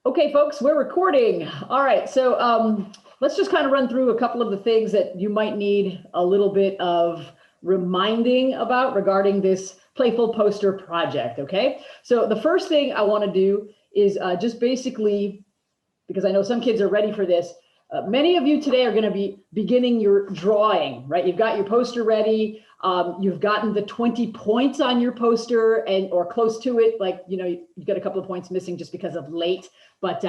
Okay, folks, we're recording. All right, so let's just kind of run through a couple of the things that you might need a little bit of reminding about regarding this Playful Poster project, okay? So the first thing I want to do is just basically, because I know some kids are ready for this, many of you today are going to be beginning your drawing, right? You've got your poster ready. You've gotten the 20 points on your poster or close to it. Like, you know, you've got a couple of points missing just because of late, but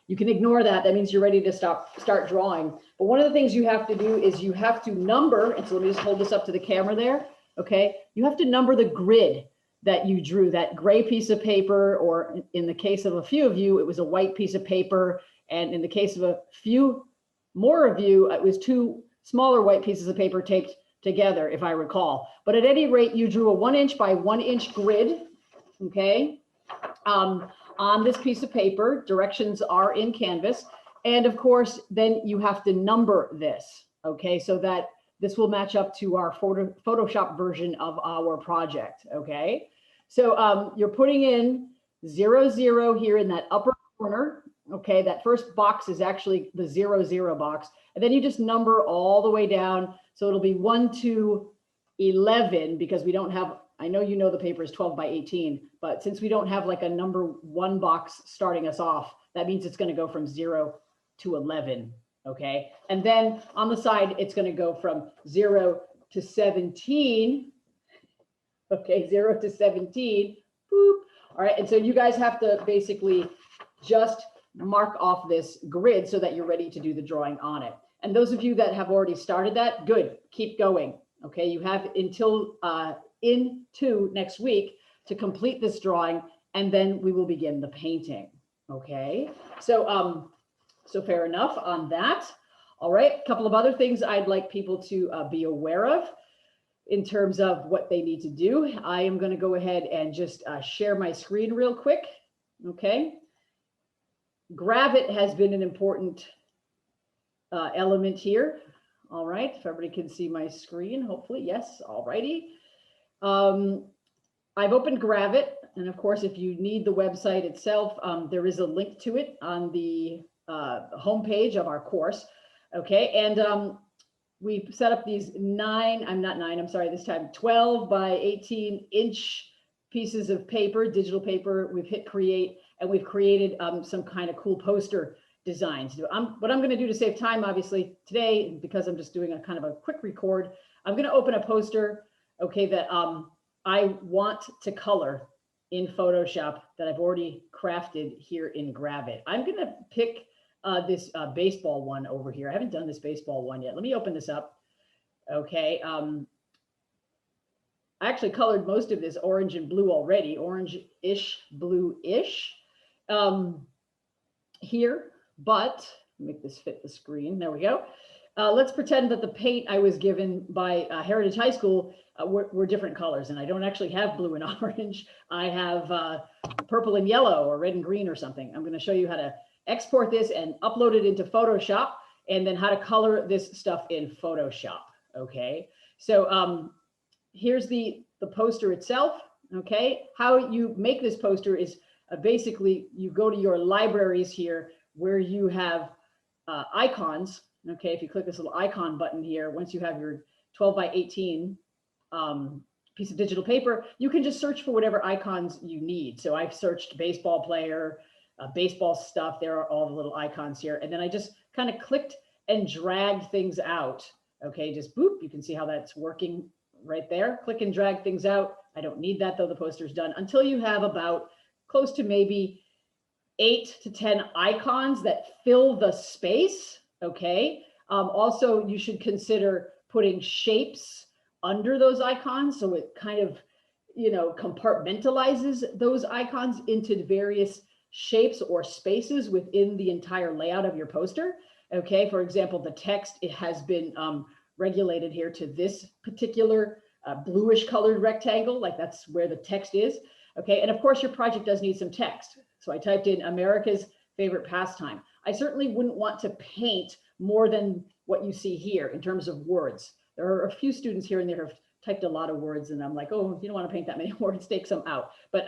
you can ignore that. That means you're ready to start drawing. But one of the things you have to do is you have to number, and so let me just hold this up to the camera there. Okay. You have to number the grid that you drew, that gray piece of paper, or in the case of a few of you, it was a white piece of paper. And in the case of a few more of you, it was two smaller white pieces of paper taped together, if I recall. But at any rate, you drew a 1 inch by 1 inch grid, okay, on this piece of paper. Directions are in Canvas. And of course, then you have to number this, okay, so that this will match up to our Photoshop version of our project, okay? So you're putting in 0, 0 here in that upper corner. Okay, that first box is actually the 0, 0 box. And then you just number all the way down. So it'll be 1 to 11, because we don't have, I know you know the paper is 12 by 18, but since we don't have like a number 1 box starting us off, that means it's going to go from 0 to 11. Okay, and then on the side, it's going to go from 0 to 17. Okay, 0 to 17. Boop. All right, and so you guys have to basically just mark off this grid so that you're ready to do the drawing on it. And those of you that have already started that, good, keep going. Okay, you have until into next week to complete this drawing, and then we will begin the painting. Okay, so fair enough on that. All right, a couple of other things I'd like people to be aware of in terms of what they need to do. I am going to go ahead and just share my screen real quick. Okay. Gravit has been an important element here. All right, if everybody can see my screen, hopefully, yes, all righty. I've opened Gravit, and of course, if you need the website itself, there is a link to it on the homepage of our course. Okay, and we've set up these 12 by 18 inch pieces of paper, digital paper. We've hit create, and we've created some kind of cool poster designs. What I'm going to do to save time, obviously, today, because I'm just doing a kind of a quick record, I'm going to open a poster, okay, that I want to color in Photoshop that I've already crafted here in Gravit. I'm going to pick this baseball one over here. I haven't done this baseball one yet. Let me open this up. Okay. I actually colored most of this orange and blue already, orange-ish, blue-ish here, but make this fit the screen. There we go. Let's pretend that the paint I was given by Heritage High School were different colors, and I don't actually have blue and orange. I have purple and yellow, or red and green or something. I'm going to show you how to export this and upload it into Photoshop, and then how to color this stuff in Photoshop. Okay, so here's the poster itself. Okay, how you make this poster is basically you go to your libraries here where you have icons. Okay, if you click this little icon button here, once you have your 12 by 18 piece of digital paper, you can just search for whatever icons you need. So I've searched baseball player, baseball stuff. There are all the little icons here. And then I just kind of clicked and dragged things out. Okay, just boop, you can see how that's working right there. Click and drag things out. I don't need that though, the poster's done, until you have about close to maybe 8 to 10 icons that fill the space. Okay, also you should consider putting shapes under those icons, so it kind of, you know, compartmentalizes those icons into various shapes or spaces within the entire layout of your poster. Okay, for example, the text, it has been regulated here to this particular bluish colored rectangle, like that's where the text is. Okay, and of course your project does need some text. So I typed in America's favorite pastime. I certainly wouldn't want to paint more than what you see here in terms of words. There are a few students here and there have typed a lot of words, and I'm like, oh, you don't want to paint that many words, take some out. But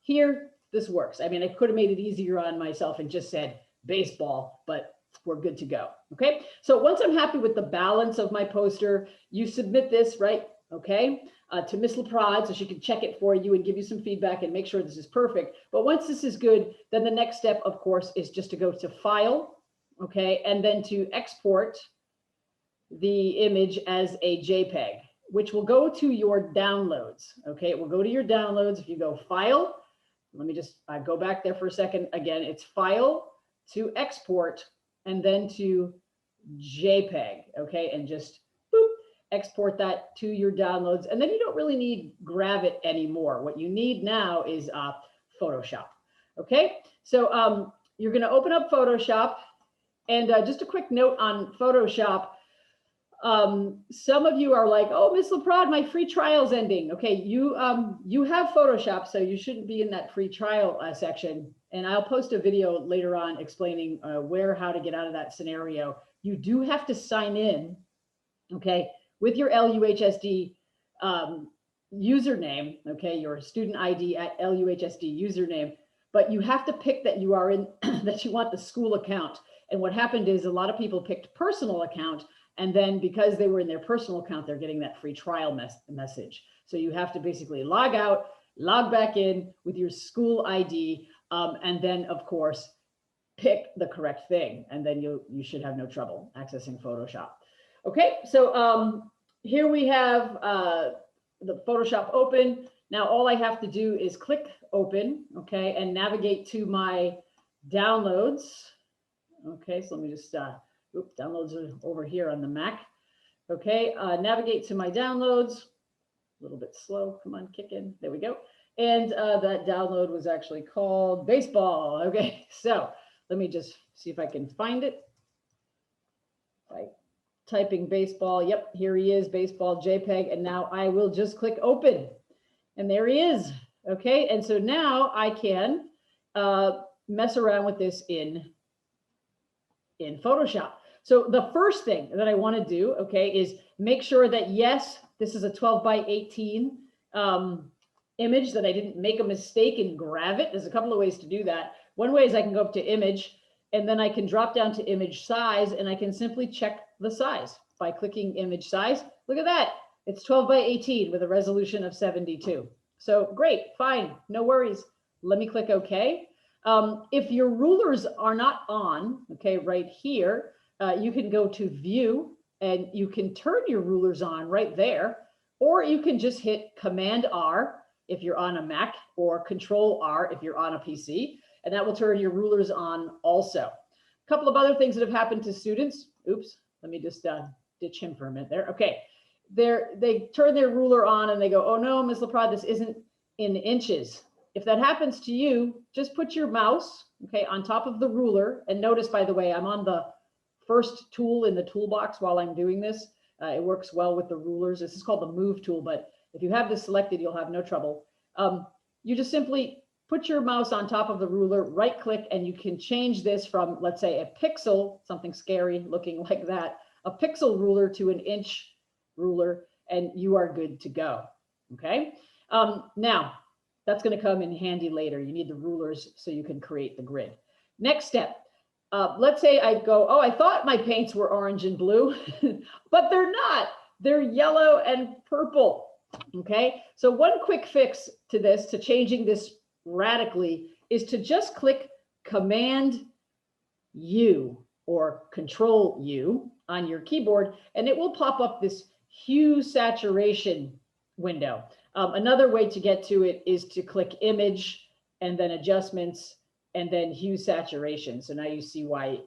here, this works. I mean, I could have made it easier on myself and just said baseball, but we're good to go. Okay. So once I'm happy with the balance of my poster, you submit this, right? Okay. To Miss LaPrade so she can check it for you and give you some feedback and make sure this is perfect. But once this is good, then the next step, of course, is just to go to File, okay, and then to export the image as a JPEG, which will go to your downloads. Okay, it will go to your downloads. If you go File, let me just go back there for a second. Again, it's File to export and then to JPEG. Okay, and just boop, export that to your downloads. And then you don't really need Gravit anymore. What you need now is Photoshop. Okay, so you're going to open up Photoshop. And just a quick note on Photoshop. Some of you are like, oh, Miss LaPrade, my free trial's ending. Okay, you have Photoshop, so you shouldn't be in that free trial section. And I'll post a video later on explaining how to get out of that scenario. You do have to sign in, okay, with your LUHSD username, okay, your student ID at LUHSD username, but you have to pick that you are in, that you want the school account. And what happened is a lot of people picked personal account, and then because they were in their personal account, they're getting that free trial message. So you have to basically log out, log back in with your school ID, and then of course, pick the correct thing. And then you should have no trouble accessing Photoshop. Okay, so here we have the Photoshop open. Now all I have to do is click open, okay, and navigate to my downloads. Okay, so let me just, downloads are over here on the Mac. Okay, navigate to my downloads. A little bit slow, come on, kick in, there we go. And that download was actually called baseball. Okay, so let me just see if I can find it. By typing baseball, yep, here he is, baseball JPEG, and now I will just click open. And there he is, okay? And so now I can mess around with this in Photoshop. So the first thing that I want to do, okay, is make sure that, yes, this is a 12 by 18 image, that I didn't make a mistake and grab it. There's a couple of ways to do that. One way is I can go up to image, and then I can drop down to image size, and I can simply check the size by clicking image size. Look at that. It's 12 by 18 with a resolution of 72. So great, fine, no worries. Let me click OK. If your rulers are not on, okay, right here, you can go to View, and you can turn your rulers on right there, or you can just hit Command R if you're on a Mac, or Control R if you're on a PC, and that will turn your rulers on also. A couple of other things that have happened to students. Oops, let me just ditch him for a minute there. Okay, they turn their ruler on and they go, oh no, Ms. LaPrade, this isn't in inches. If that happens to you, just put your mouse, okay, on top of the ruler. And notice, by the way, I'm on the first tool in the toolbox while I'm doing this. It works well with the rulers. This is called the Move tool, but if you have this selected, you'll have no trouble. You just simply put your mouse on top of the ruler, right click, and you can change this from, let's say, a pixel, something scary looking like that, a pixel ruler to an inch ruler, and you are good to go, okay? Now, that's going to come in handy later. You need the rulers so you can create the grid. Next step, let's say I go, oh, I thought my paints were orange and blue, but they're not. They're yellow and purple, okay? So one quick fix to this, to changing this radically, is to just click Command U or Control U on your keyboard, and it will pop up this hue saturation window. Another way to get to it is to click Image and then Adjustments and then Hue Saturation. So now you see why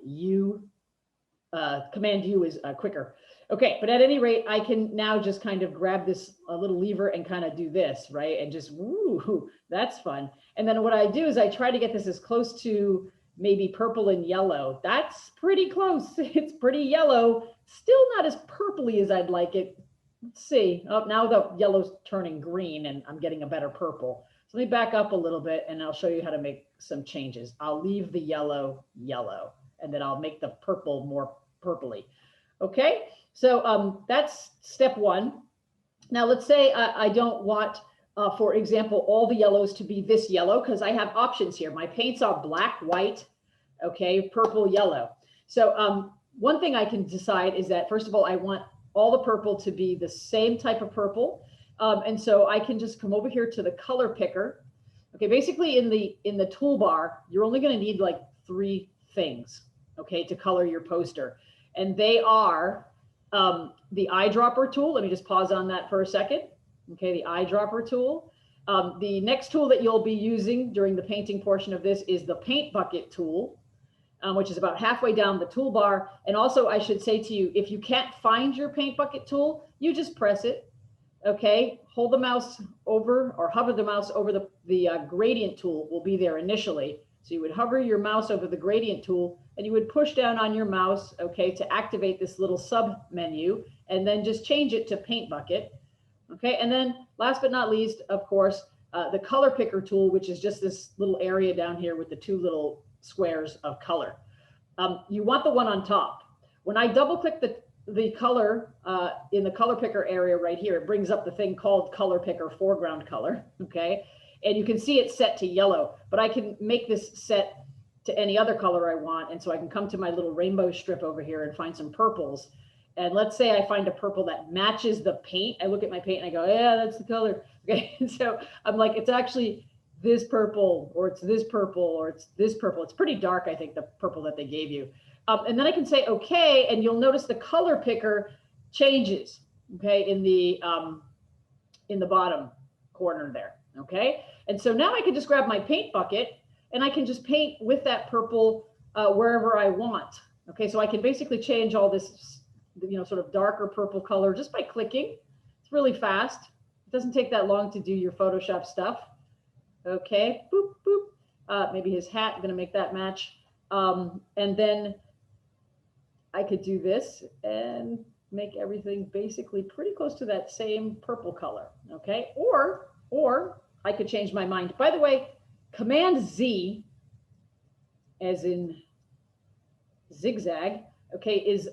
Command U is quicker. Okay, but at any rate, I can now just kind of grab this little lever and kind of do this, right? And just, woo, that's fun. And then what I do is I try to get this as close to maybe purple and yellow. That's pretty close. It's pretty yellow. Still not as purpley as I'd like it. Let's see. Oh, now the yellow's turning green and I'm getting a better purple. So let me back up a little bit and I'll show you how to make some changes. I'll leave the yellow yellow, and then I'll make the purple more purpley. Okay, so that's step one. Now let's say I don't want for example, all the yellows to be this yellow, because I have options here. My paints are black, white, okay, purple, yellow. So one thing I can decide is that, first of all, I want all the purple to be the same type of purple. And so I can just come over here to the color picker. Okay, basically in the toolbar, you're only going to need like 3 things, okay, to color your poster. And they are the eyedropper tool. Let me just pause on that for a second. Okay, the eyedropper tool. The next tool that you'll be using during the painting portion of this is the paint bucket tool, which is about halfway down the toolbar. And also, I should say to you, if you can't find your paint bucket tool, you just press it. Okay, hold the mouse over or hover the mouse over the gradient tool will be there initially. So you would hover your mouse over the gradient tool and you would push down on your mouse, okay, to activate this little sub menu, and then just change it to paint bucket. Okay, and then last but not least, of course, the color picker tool, which is just this little area down here with the 2 little squares of color. You want the one on top. When I double click the color in the color picker area right here, it brings up the thing called color picker foreground color, okay? And you can see it's set to yellow, but I can make this set to any other color I want. And so I can come to my little rainbow strip over here and find some purples. And let's say I find a purple that matches the paint. I look at my paint and I go, yeah, that's the color. Okay, and so I'm like, it's actually this purple, or it's this purple, or it's this purple. It's pretty dark, I think, the purple that they gave you. And then I can say, okay, and you'll notice the color picker changes, okay, in the bottom corner there, okay? And so now I can just grab my paint bucket and I can just paint with that purple wherever I want. Okay, so I can basically change all this, you know, sort of darker purple color just by clicking. It's really fast. It doesn't take that long to do your Photoshop stuff. Okay, boop, boop. Maybe his hat, I'm gonna make that match. And then I could do this and make everything basically pretty close to that same purple color, okay? Or I could change my mind. By the way, Command Z, as in zigzag, okay, is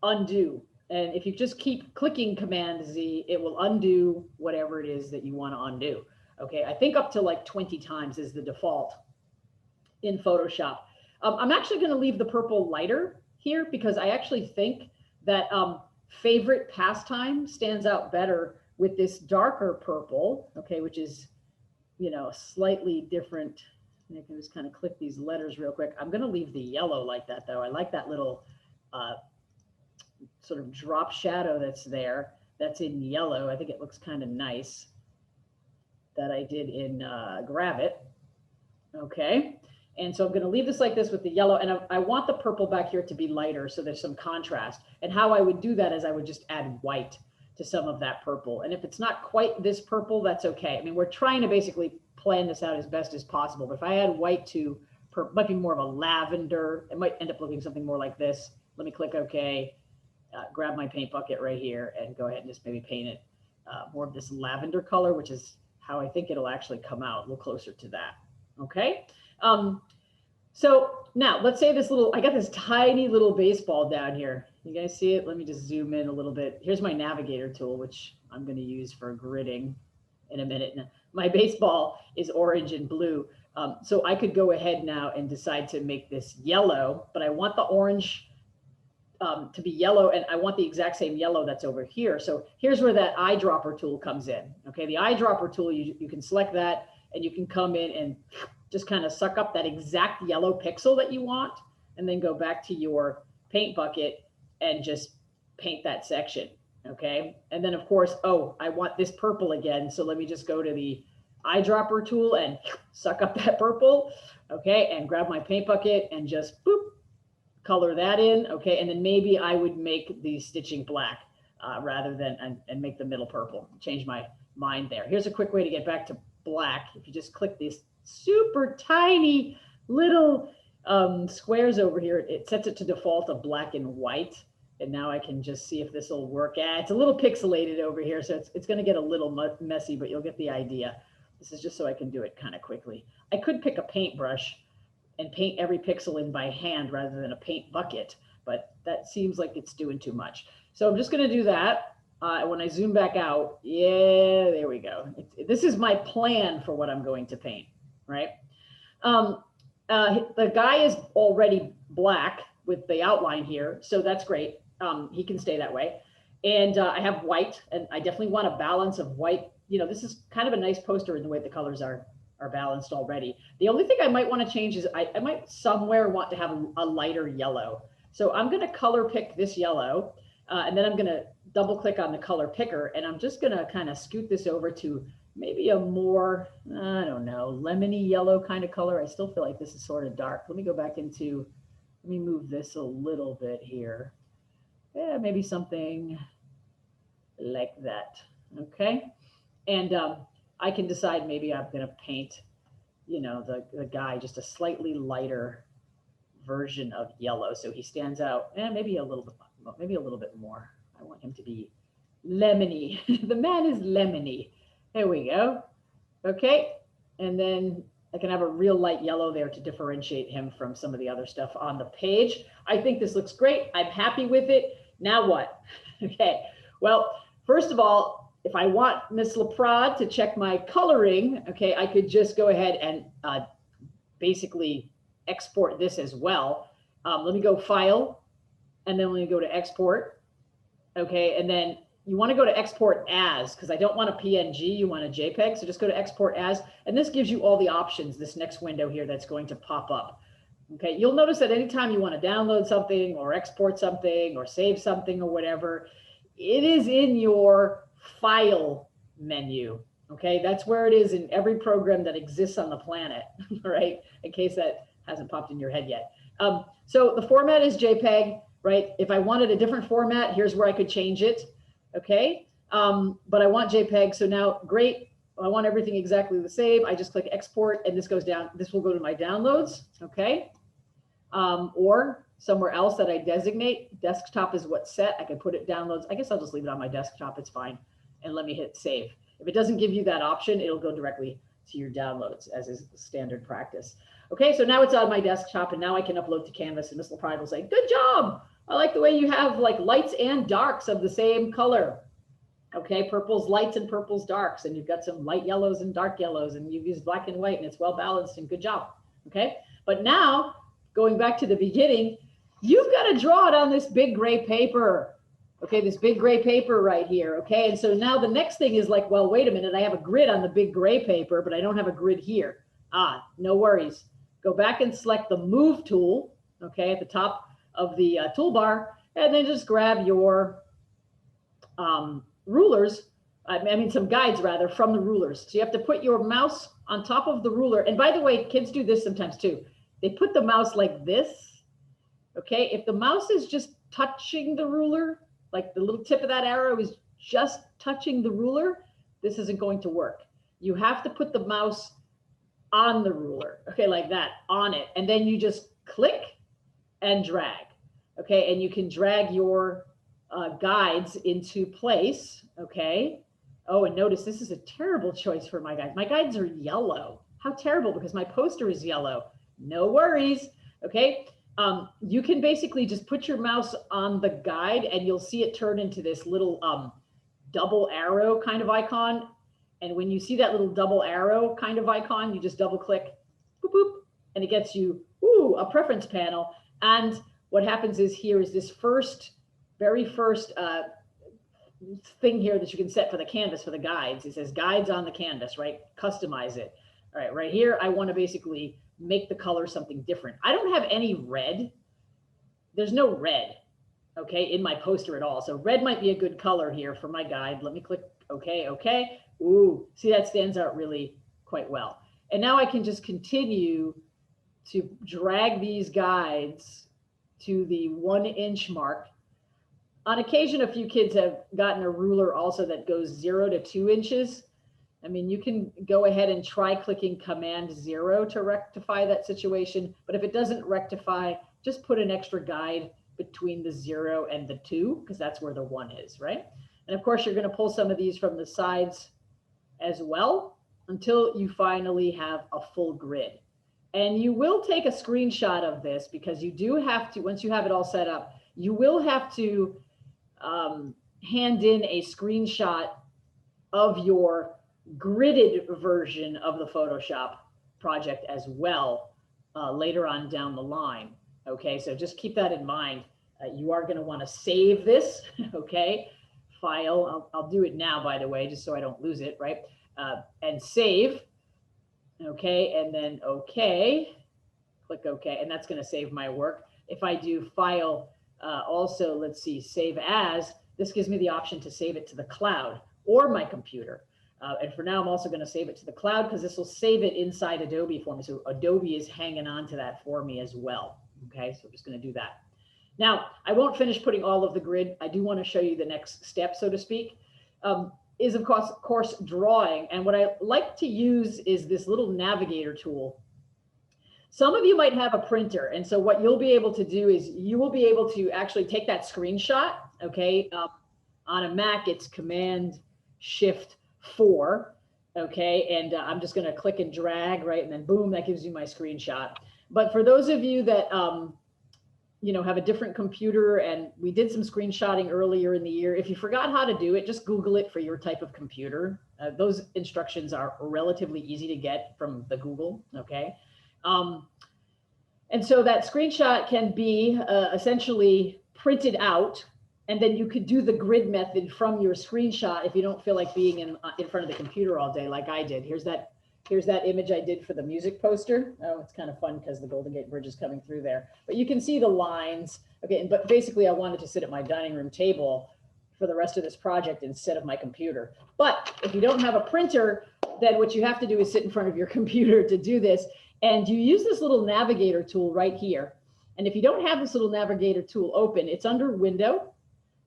undo. And if you just keep clicking Command Z, it will undo whatever it is that you want to undo. Okay, I think up to like 20 times is the default in Photoshop. I'm actually going to leave the purple lighter here because I actually think that favorite pastime stands out better with this darker purple, okay, which is, you know, slightly different. I can just kind of click these letters real quick. I'm going to leave the yellow like that, though. I like that little sort of drop shadow that's there. That's in yellow. I think it looks kind of nice. That I did in Gravit. Okay. And so I'm going to leave this like this with the yellow, and I want the purple back here to be lighter so there's some contrast. And how I would do that is I would just add white to some of that purple. And if it's not quite this purple, that's okay. I mean, we're trying to basically plan this out as best as possible. But if I add white to, might be more of a lavender, it might end up looking something more like this. Let me click OK, grab my paint bucket right here and go ahead and just maybe paint it more of this lavender color, which is how I think it'll actually come out, a little closer to that. Okay. So now let's say this little, I got this tiny little baseball down here. You guys see it? Let me just zoom in a little bit. Here's my navigator tool, which I'm going to use for gridding in a minute. Now, my baseball is orange and blue. So I could go ahead now and decide to make this yellow, but I want the orange to be yellow, and I want the exact same yellow that's over here. So here's where that eyedropper tool comes in. Okay, the eyedropper tool, you can select that, and you can come in and just kind of suck up that exact yellow pixel that you want, and then go back to your paint bucket and just paint that section. Okay, and then of course, oh, I want this purple again, so let me just go to the eyedropper tool and suck up that purple. Okay, and grab my paint bucket and just boop, color that in. Okay, and then maybe I would make the stitching black rather than and make the middle purple. Change my mind there. Here's a quick way to get back to black. If you just click these super tiny little squares over here, it sets it to default of black and white. And now I can just see if this will work. It's a little pixelated over here, so it's going to get a little messy, but you'll get the idea. This is just so I can do it kind of quickly. I could pick a paintbrush and paint every pixel in by hand rather than a paint bucket, but that seems like it's doing too much. So I'm just going to do that. when I zoom back out, yeah, there we go. This is my plan for what I'm going to paint, right? The guy is already black with the outline here, so that's great. He can stay that way. And I have white, and I definitely want a balance of white. You know, this is kind of a nice poster in the way the colors are balanced already. The only thing I might want to change is I might somewhere want to have a lighter yellow. So I'm going to color pick this yellow, and then I'm going to double click on the color picker, and I'm just going to kind of scoot this over to maybe a more, I don't know, lemony yellow kind of color. I still feel like this is sort of dark. Let me go back into, let me move this a little bit here. Yeah, maybe something like that. Okay. And I can decide maybe I'm going to paint, you know, the guy just a slightly lighter version of yellow. So he stands out, and maybe a little bit more. I want him to be lemony. The man is lemony. There we go. Okay. And then I can have a real light yellow there to differentiate him from some of the other stuff on the page. I think this looks great. I'm happy with it. Now what? Okay. Well, first of all, if I want Miss LaPrade to check my coloring, okay, I could just go ahead and basically export this as well. Let me go File, and then let me go to Export. Okay, and then you want to go to Export As, because I don't want a PNG, you want a JPEG. So just go to Export As, and this gives you all the options, this next window here that's going to pop up. Okay, you'll notice that anytime you want to download something or export something or save something or whatever, it is in your File menu. Okay, that's where it is in every program that exists on the planet, right? In case that hasn't popped in your head yet. So the format is JPEG, right? If I wanted a different format, here's where I could change it. Okay, but I want JPEG, so now great. I want everything exactly the same. I just click export, and this goes down. This will go to my downloads, okay? Or somewhere else that I designate. Desktop is what's set. I can put it downloads. I guess I'll just leave it on my desktop. It's fine. And let me hit save. If it doesn't give you that option, it'll go directly to your downloads, as is standard practice. Okay, so now it's on my desktop, and now I can upload to Canvas, and Miss LaPrade will say, good job. I like the way you have like lights and darks of the same color. Okay, purple's lights and purple's darks, and you've got some light yellows and dark yellows, and you've used black and white, and it's well balanced, and good job. Okay, but now going back to the beginning, you've got to draw it on this big gray paper. Okay, this big gray paper right here. Okay, and so now the next thing is like, well, wait a minute, I have a grid on the big gray paper, but I don't have a grid here. No worries. Go back and select the Move tool, okay, at the top of the toolbar, and then just grab your rulers, I mean some guides rather, from the rulers. So you have to put your mouse on top of the ruler. And by the way, kids do this sometimes too. They put the mouse like this, okay? If the mouse is just touching the ruler, like the little tip of that arrow is just touching the ruler, this isn't going to work. You have to put the mouse on the ruler, okay, like that, on it. And then you just click and drag, okay? And you can drag your guides into place, okay? Oh, and notice this is a terrible choice for my guides. My guides are yellow. How terrible, because my poster is yellow. No worries, okay? You can basically just put your mouse on the guide, and you'll see it turn into this little double arrow kind of icon. And when you see that little double arrow kind of icon, you just double click, boop, boop, and it gets you, ooh, a preference panel. And what happens is here is this very first thing here that you can set for the canvas for the guides. It says guides on the canvas, right? Customize it. All right, right here, I want to basically make the color something different. I don't have any red. There's no red, okay, in my poster at all. So red might be a good color here for my guide. Let me click okay, okay. Ooh, see, that stands out really quite well. And now I can just continue to drag these guides to the 1-inch mark. On occasion, a few kids have gotten a ruler also that goes 0 to 2 inches. I mean, you can go ahead and try clicking Command 0 to rectify that situation. But if it doesn't rectify, just put an extra guide between the 0 and the 2, because that's where the 1 is, right? And of course, you're going to pull some of these from the sides as well until you finally have a full grid. And you will take a screenshot of this, because you do have to, once you have it all set up, you will have to hand in a screenshot of your gridded version of the Photoshop project as well later on down the line. Okay, so just keep that in mind. You are going to want to save this. Okay, file. I'll do it now, by the way, just so I don't lose it, right? And save. Okay, and then okay. Click OK, and that's going to save my work. If I do file, also, let's see, save as, this gives me the option to save it to the cloud or my computer. And for now, I'm also going to save it to the cloud because this will save it inside Adobe for me. So Adobe is hanging on to that for me as well. Okay, so I'm just going to do that. Now, I won't finish putting all of the grid. I do want to show you the next step, so to speak, is of course drawing. And what I like to use is this little navigator tool. Some of you might have a printer, and so what you'll be able to do is you will be able to actually take that screenshot, okay? On a Mac, it's Command-Shift-4, okay? And I'm just gonna click and drag, right? And then boom, that gives you my screenshot. But for those of you that, you know, have a different computer, and we did some screenshotting earlier in the year, if you forgot how to do it, just Google it for your type of computer. Those instructions are relatively easy to get from the Google, okay? And so that screenshot can be essentially printed out, and then you could do the grid method from your screenshot if you don't feel like being in front of the computer all day like I did. Here's that image I did for the music poster. Oh, it's kind of fun because the Golden Gate Bridge is coming through there. But you can see the lines. Okay, but basically I wanted to sit at my dining room table for the rest of this project instead of my computer. But if you don't have a printer, then what you have to do is sit in front of your computer to do this. And you use this little navigator tool right here. And if you don't have this little navigator tool open, it's under Window.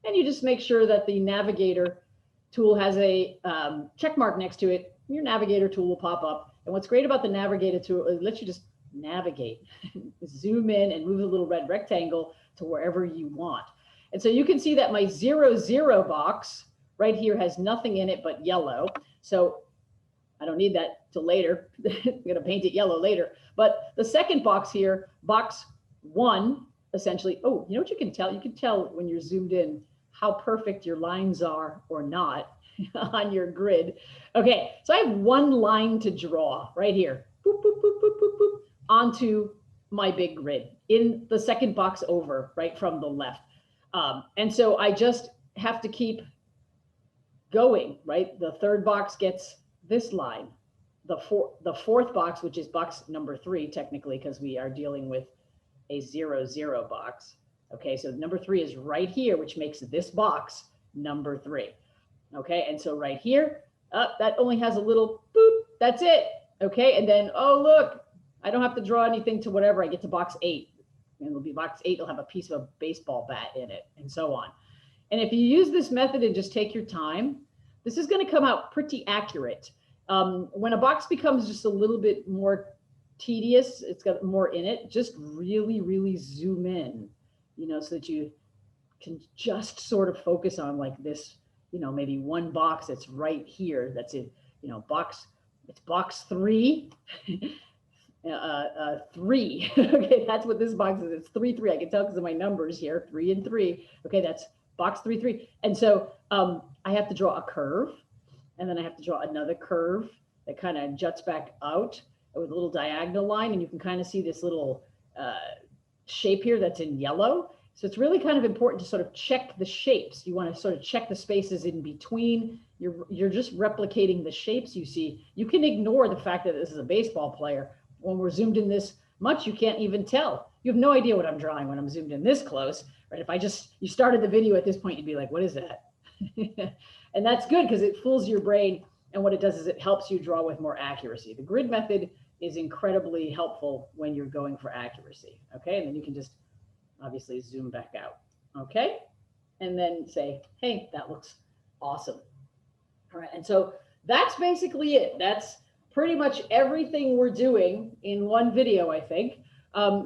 And you just make sure that the navigator tool has a check mark next to it. Your navigator tool will pop up. And what's great about the navigator tool is it lets you just navigate, zoom in and move the little red rectangle to wherever you want. And so you can see that my 0, 0 box right here has nothing in it but yellow. So I don't need that till later. I'm going to paint it yellow later. But the second box here, box 1, essentially, oh, you know what you can tell? You can tell when you're zoomed in how perfect your lines are or not on your grid. Okay, so I have one line to draw right here, boop, boop, boop, boop, boop, boop, onto my big grid in the second box over, right from the left. And so I just have to keep going, right? The third box gets this line. The fourth box, which is box number 3, technically, because we are dealing with a 0, 0 box. Okay, so number 3 is right here, which makes this box number 3. Okay, and so right here, that only has a little boop, that's it. Okay, and then, oh, look, I don't have to draw anything to whatever. I get to box 8. And it'll be box 8, it'll have a piece of a baseball bat in it, and so on. And if you use this method and just take your time, this is going to come out pretty accurate. When a box becomes just a little bit more tedious, it's got more in it, just really, really zoom in, you know, so that you can just sort of focus on like this, you know, maybe one box that's right here. That's it, you know, it's box 3. 3. Okay, that's what this box is. It's 3, 3. I can tell because of my numbers here, 3 and 3. Okay, that's box 3, 3. And so I have to draw a curve, and then I have to draw another curve that kind of juts back out with a little diagonal line, and you can kind of see this little shape here that's in yellow. So it's really kind of important to sort of check the shapes. You want to sort of check the spaces in between. You're just replicating the shapes you see. You can ignore the fact that this is a baseball player. When we're zoomed in this much, you can't even tell. You have no idea what I'm drawing when I'm zoomed in this close, right? If you started the video at this point, you'd be like, what is that? And that's good because it fools your brain. And what it does is it helps you draw with more accuracy. The grid method is incredibly helpful when you're going for accuracy. Okay, and then you can just obviously zoom back out. Okay, and then say, hey, that looks awesome. All right, and so that's basically it. That's pretty much everything we're doing in one video, I think.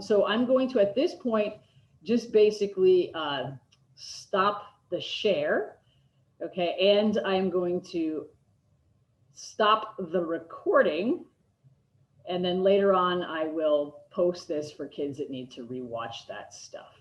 So I'm going to, at this point, just basically stop the share. Okay, and I'm going to stop the recording. And then later on, I will post this for kids that need to rewatch that stuff.